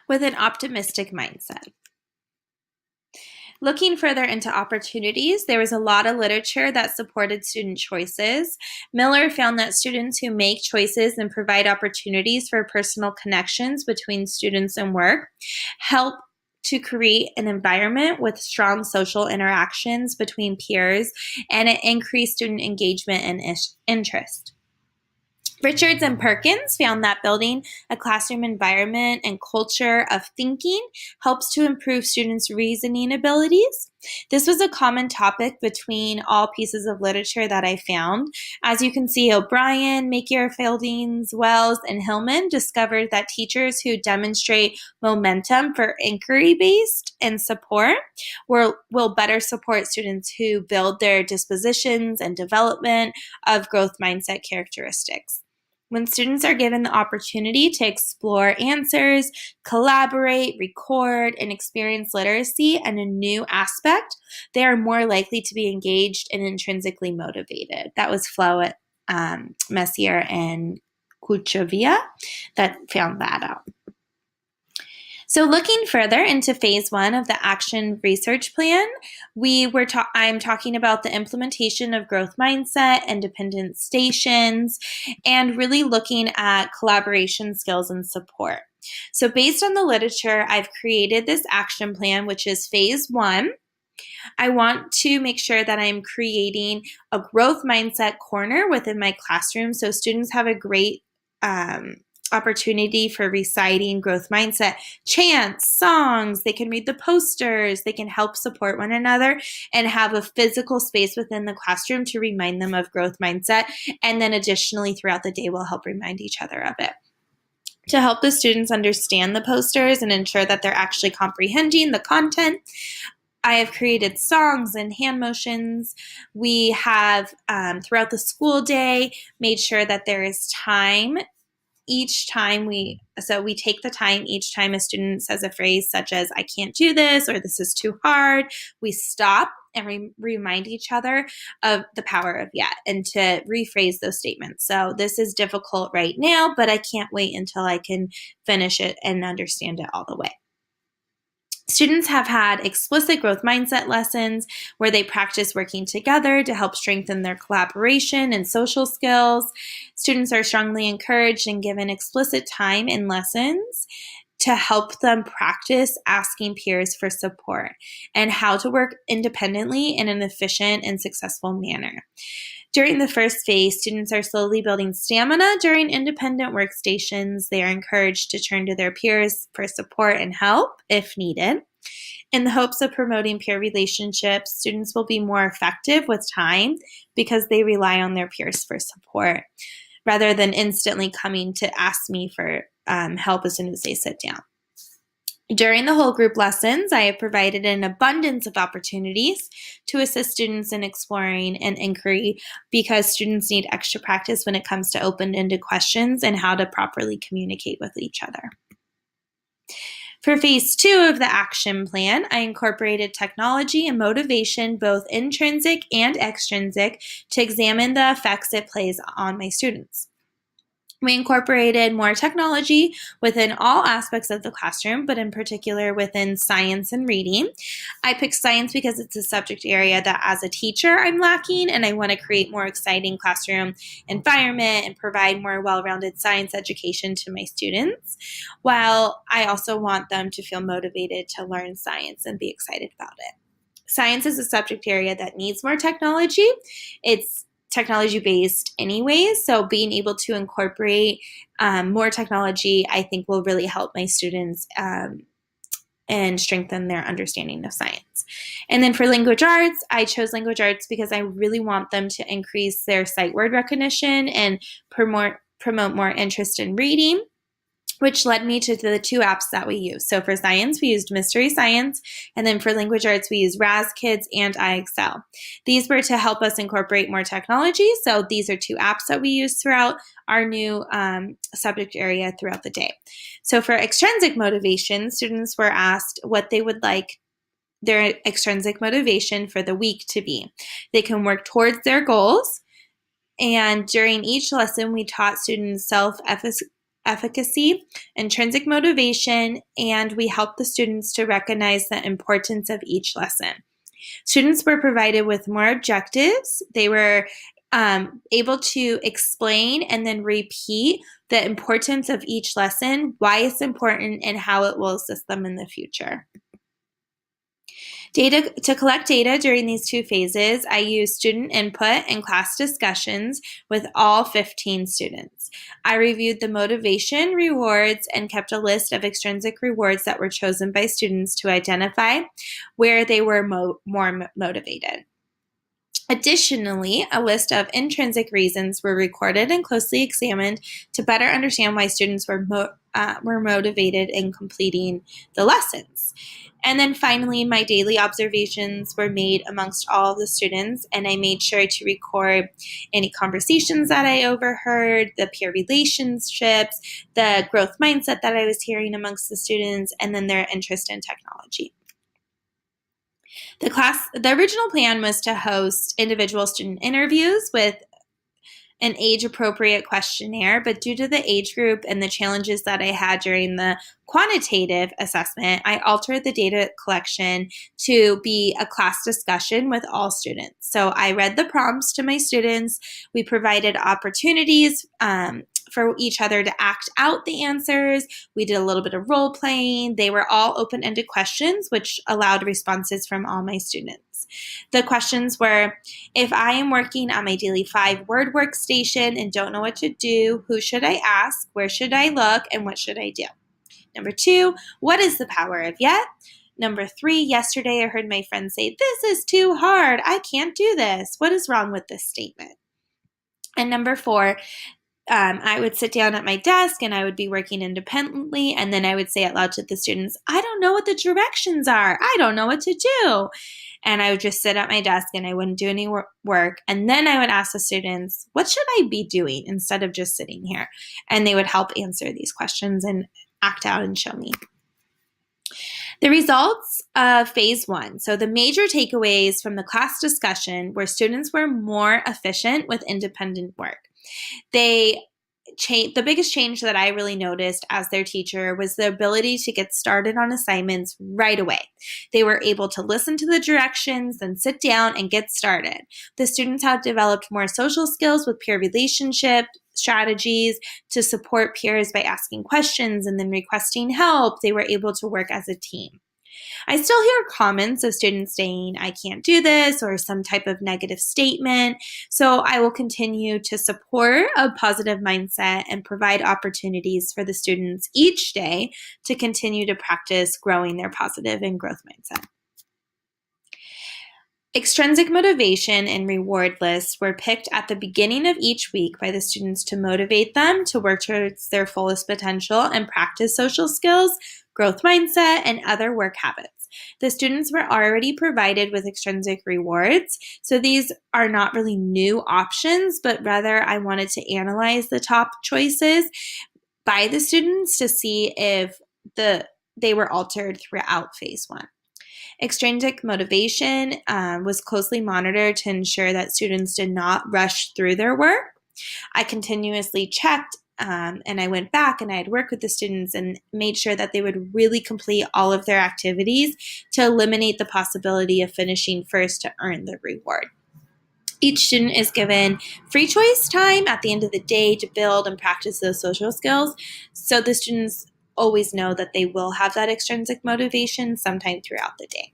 with an optimistic mindset. Looking further into opportunities, there was a lot of literature that supported student choices. Miller found that students who make choices and provide opportunities for personal connections between students and work help to create an environment with strong social interactions between peers, and it increased student engagement and interest. Richards and Perkins found that building a classroom environment and culture of thinking helps to improve students' reasoning abilities. This was a common topic between all pieces of literature that I found. As you can see, O'Brien, Makier, Fieldings, Wells, and Hillman discovered that teachers who demonstrate momentum for inquiry-based and support will better support students who build their dispositions and development of growth mindset characteristics. When students are given the opportunity to explore answers, collaborate, record, and experience literacy and a new aspect, they are more likely to be engaged and intrinsically motivated. That was Flowett, Messier, and Kuchovia that found that out. So looking further into phase 1 of the action research plan, I'm talking about the implementation of growth mindset, independent stations, and really looking at collaboration skills and support. So based on the literature, I've created this action plan, which is phase 1. I want to make sure that I'm creating a growth mindset corner within my classroom so students have a great opportunity for reciting growth mindset chants, songs. They can read the posters. They can help support one another and have a physical space within the classroom to remind them of growth mindset. And then additionally, throughout the day, we'll help remind each other of it. To help the students understand the posters and ensure that they're actually comprehending the content, I have created songs and hand motions. We have, throughout the school day, made sure that there is time each time we take the time each time a student says a phrase such as "I can't do this" or "this is too hard." We stop and remind each other of the power of yet and to rephrase those statements. So this is difficult right now, but I can't wait until I can finish it and understand it all the way. Students have had explicit growth mindset lessons where they practice working together to help strengthen their collaboration and social skills. Students are strongly encouraged and given explicit time in lessons to help them practice asking peers for support and how to work independently in an efficient and successful manner. During the first phase, students are slowly building stamina during independent workstations. They are encouraged to turn to their peers for support and help if needed. In the hopes of promoting peer relationships, students will be more effective with time because they rely on their peers for support rather than instantly coming to ask me for help as soon as they sit down. During the whole group lessons, I have provided an abundance of opportunities to assist students in exploring an inquiry because students need extra practice when it comes to open-ended questions and how to properly communicate with each other. For phase 2 of the action plan, I incorporated technology and motivation, both intrinsic and extrinsic, to examine the effects it plays on my students. We incorporated more technology within all aspects of the classroom, but in particular within science and reading. I picked science because it's a subject area that as a teacher I'm lacking, and I want to create more exciting classroom environment and provide more well-rounded science education to my students, while I also want them to feel motivated to learn science and be excited about it. Science is a subject area that needs more technology. It's technology-based anyways, so being able to incorporate more technology, I think, will really help my students and strengthen their understanding of science. And then for language arts, I chose language arts because I really want them to increase their sight word recognition and promote more interest in reading, which led me to the 2 apps that we use. So for science, we used Mystery Science, and then for language arts, we used RazKids and iExcel. These were to help us incorporate more technology, so these are 2 apps that we use throughout our new subject area throughout the day. So for extrinsic motivation, students were asked what they would like their extrinsic motivation for the week to be. They can work towards their goals, and during each lesson, we taught students self-efficacy efficacy, intrinsic motivation, and we helped the students to recognize the importance of each lesson. Students were provided with more objectives. They were able to explain and then repeat the importance of each lesson, why it's important, and how it will assist them in the future. To collect data during these 2 phases, I used student input and class discussions with all 15 students. I reviewed the motivation rewards and kept a list of extrinsic rewards that were chosen by students to identify where they were more motivated. Additionally, a list of intrinsic reasons were recorded and closely examined to better understand why students were motivated in completing the lessons. And then finally, my daily observations were made amongst all of the students, and I made sure to record any conversations that I overheard, the peer relationships, the growth mindset that I was hearing amongst the students, and then their interest in technology. The original plan was to host individual student interviews with an age-appropriate questionnaire, but due to the age group and the challenges that I had during the quantitative assessment, I altered the data collection to be a class discussion with all students. So I read the prompts to my students. We provided opportunities for each other to act out the answers. We did a little bit of role playing. They were all open-ended questions, which allowed responses from all my students. The questions were, if I am working on my daily 5-word workstation and don't know what to do, who should I ask? Where should I look? And what should I do? Number 2, what is the power of yet? Number 3, yesterday I heard my friend say, this is too hard. I can't do this. What is wrong with this statement? And number 4, I would sit down at my desk and I would be working independently, and then I would say out loud to the students, I don't know what the directions are. I don't know what to do. And I would just sit at my desk and I wouldn't do any work. And then I would ask the students, what should I be doing instead of just sitting here? And they would help answer these questions and act out and show me. The results of phase 1. So the major takeaways from the class discussion were students were more efficient with independent work. The biggest change that I really noticed as their teacher was the ability to get started on assignments right away. They were able to listen to the directions, then sit down and get started. The students have developed more social skills with peer relationship strategies to support peers by asking questions and then requesting help. They were able to work as a team. I still hear comments of students saying, I can't do this, or some type of negative statement. So I will continue to support a positive mindset and provide opportunities for the students each day to continue to practice growing their positive and growth mindset. Extrinsic motivation and reward lists were picked at the beginning of each week by the students to motivate them to work towards their fullest potential and practice social skills, growth mindset, and other work habits. The students were already provided with extrinsic rewards, so these are not really new options, but rather I wanted to analyze the top choices by the students to see if they were altered throughout phase 1. Extrinsic motivation was closely monitored to ensure that students did not rush through their work. I continuously checked and I went back and I'd work with the students and made sure that they would really complete all of their activities to eliminate the possibility of finishing first to earn the reward. Each student is given free choice time at the end of the day to build and practice those social skills, so the students always know that they will have that extrinsic motivation sometime throughout the day.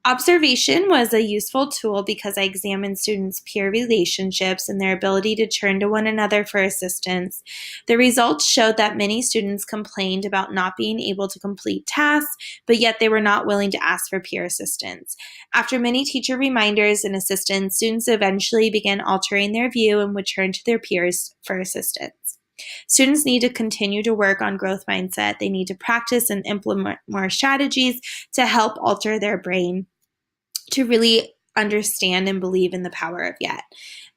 Observation was a useful tool because I examined students' peer relationships and their ability to turn to one another for assistance. The results showed that many students complained about not being able to complete tasks, but yet they were not willing to ask for peer assistance. After many teacher reminders and assistance, students eventually began altering their view and would turn to their peers for assistance. Students need to continue to work on growth mindset. They need to practice and implement more strategies to help alter their brain to really understand and believe in the power of yet.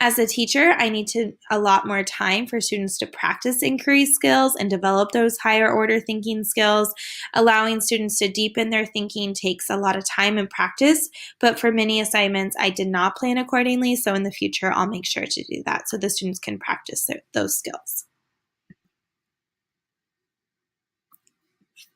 As a teacher, I need to allot more time for students to practice inquiry skills and develop those higher order thinking skills. Allowing students to deepen their thinking takes a lot of time and practice, but for many assignments, I did not plan accordingly, so in the future, I'll make sure to do that so the students can practice those skills.